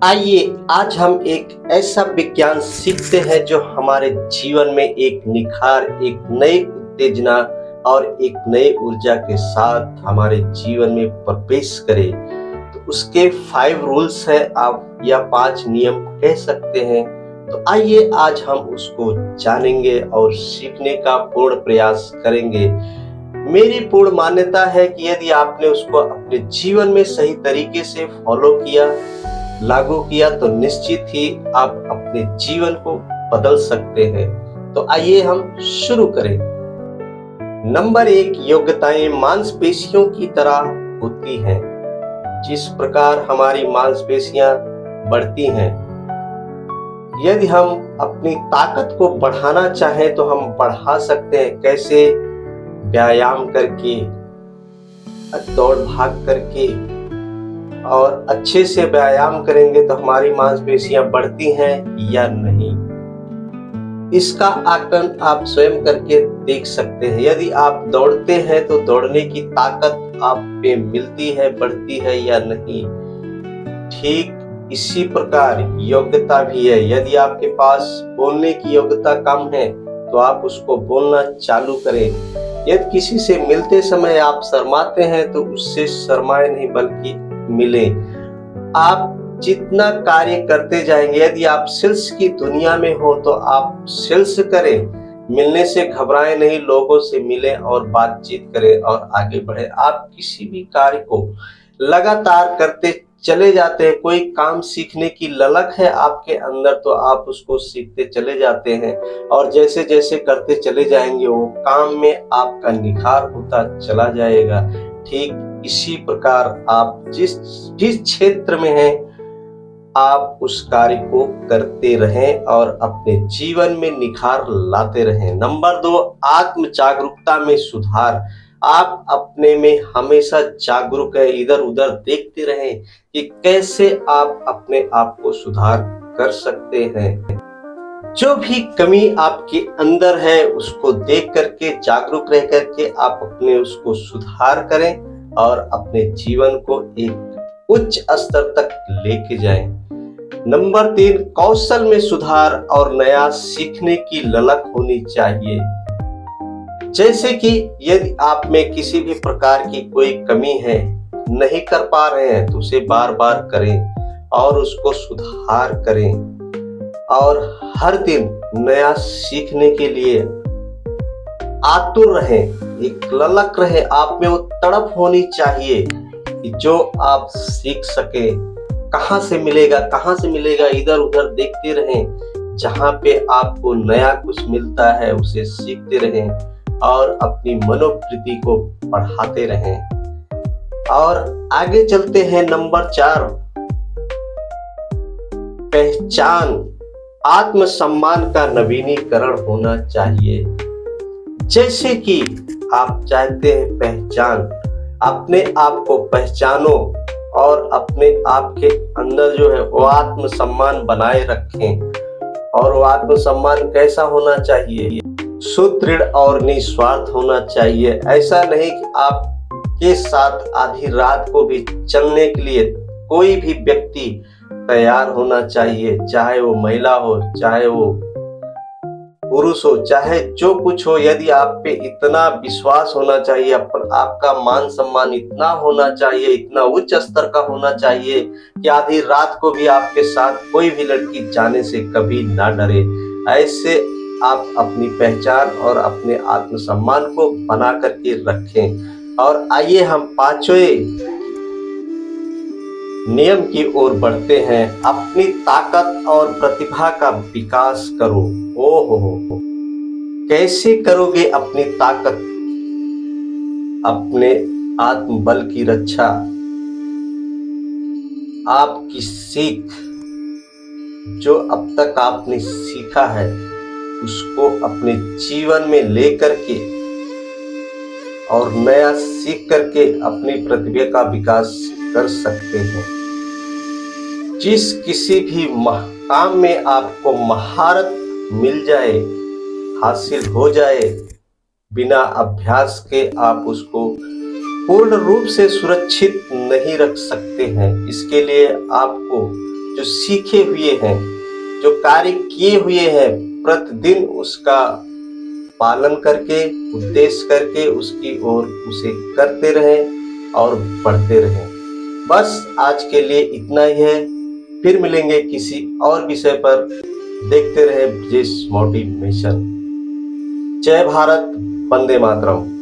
आइए आज हम एक ऐसा विज्ञान सीखते हैं जो हमारे जीवन में एक निखार, एक नई उत्तेजना और एक नई ऊर्जा के साथ हमारे जीवन में प्रवेश करे। तो उसके 5 रूल्स है आप या 5 नियम कह सकते हैं। तो आइए आज हम उसको जानेंगे और सीखने का पूर्ण प्रयास करेंगे। मेरी पूर्ण मान्यता है कि यदि आपने उसको अपने जीवन में सही तरीके से फॉलो किया, लागू किया तो निश्चित ही आप अपने जीवन को बदल सकते हैं। तो आइए हम शुरू करें। नंबर 1, योग्यताएं मांसपेशियों की तरह होती हैं। जिस प्रकार हमारी मांसपेशियां बढ़ती हैं, यदि हम अपनी ताकत को बढ़ाना चाहें तो हम बढ़ा सकते हैं। कैसे? व्यायाम करके, दौड़ भाग करके, और अच्छे से व्यायाम करेंगे तो हमारी मांसपेशियां बढ़ती हैं या नहीं, इसका आकलन आप स्वयं करके देख सकते हैं। यदि आप दौड़ते हैं तो दौड़ने की ताकत आप पे मिलती है, बढ़ती है या नहीं। ठीक इसी प्रकार योग्यता भी है। यदि आपके पास बोलने की योग्यता कम है तो आप उसको बोलना चालू करें। यदि किसी से मिलते समय आप शर्माते हैं तो उससे शर्माए नहीं बल्कि मिले। आप जितना कार्य करते जाएंगे, यदि आप सेल्स की दुनिया में हो तो आप सेल्स करें, मिलने से घबराएं नहीं, लोगों से मिलें और बातचीत करें और आगे बढ़े। आप किसी भी कार्य को लगातार करते चले जाते हैं। कोई काम सीखने की ललक है आपके अंदर तो आप उसको सीखते चले जाते हैं और जैसे जैसे करते चले जाएंगे वो काम में आपका निखार होता चला जाएगा। ठीक इसी प्रकार आप जिस क्षेत्र में हैं आप उस कार्य को करते रहें और अपने जीवन में निखार लाते रहें। नंबर 2, आत्म जागरूकता में सुधार। आप अपने में हमेशा जागरूक है, इधर उधर देखते रहें कि कैसे आप अपने आप को सुधार कर सकते हैं। जो भी कमी आपके अंदर है उसको देख करके, जागरूक रह करके आप अपने उसको सुधार करें और अपने जीवन को एक उच्च स्तर तक लेके जाएं। नंबर 3, कौशल में सुधार और नया सीखने की ललक होनी चाहिए। जैसे कि यदि आप में किसी भी प्रकार की कोई कमी है, नहीं कर पा रहे हैं तो उसे बार बार करें और उसको सुधार करें और हर दिन नया सीखने के लिए आतुर रहें, एक ललक रहे आप में, वो तड़प होनी चाहिए कि जो आप सीख सके। कहां से मिलेगा, इधर उधर देखते रहें। जहां पे आपको नया कुछ मिलता है उसे सीखते रहें और अपनी मनोवृत्ति को बढ़ाते रहें। और आगे चलते हैं। नंबर 4, पहचान। आत्मसम्मान का नवीनीकरण होना चाहिए। जैसे कि आप चाहते हैं पहचान, अपने आप को पहचानो और अपने आप के अंदर जो है वो आत्मसम्मान बनाए रखें। और वो आत्मसम्मान कैसा होना चाहिए? सुदृढ़ और निस्वार्थ होना चाहिए। ऐसा नहीं कि आपके साथ आधी रात को भी चलने के लिए कोई भी व्यक्ति तैयार होना चाहिए, चाहे वो महिला हो, चाहे वो पुरुष हो, चाहे जो कुछ हो। यदि आप पे इतना विश्वास होना चाहिए, आपका मान सम्मान इतना होना चाहिए, इतना उच्च स्तर का होना चाहिए कि आधी रात को भी आपके साथ कोई भी लड़की जाने से कभी ना डरे। ऐसे आप अपनी पहचान और अपने आत्मसम्मान को बना करके रखें। और आइए हम 5वें नियम की ओर बढ़ते हैं। अपनी ताकत और प्रतिभा का विकास करो। ओहो, कैसे करोगे अपनी ताकत, अपने आत्मबल की रक्षा? आपकी सीख जो अब तक आपने सीखा है उसको अपने जीवन में लेकर के और नया सीख करके अपनी प्रतिभा का विकास कर सकते हैं। जिस किसी भी काम में आपको महारत मिल जाए, हासिल हो जाए, बिना अभ्यास के आप उसको पूर्ण रूप से सुरक्षित नहीं रख सकते हैं। इसके लिए आपको जो सीखे हुए हैं, जो कार्य किए हुए हैं, प्रतिदिन उसका पालन करके, उद्देश्य करके उसकी ओर उसे करते रहें और बढ़ते रहें। बस आज के लिए इतना ही है। फिर मिलेंगे किसी और विषय पर। देखते रहे ब्रजेश मोटिवेशन। जय भारत, वंदे मातरम।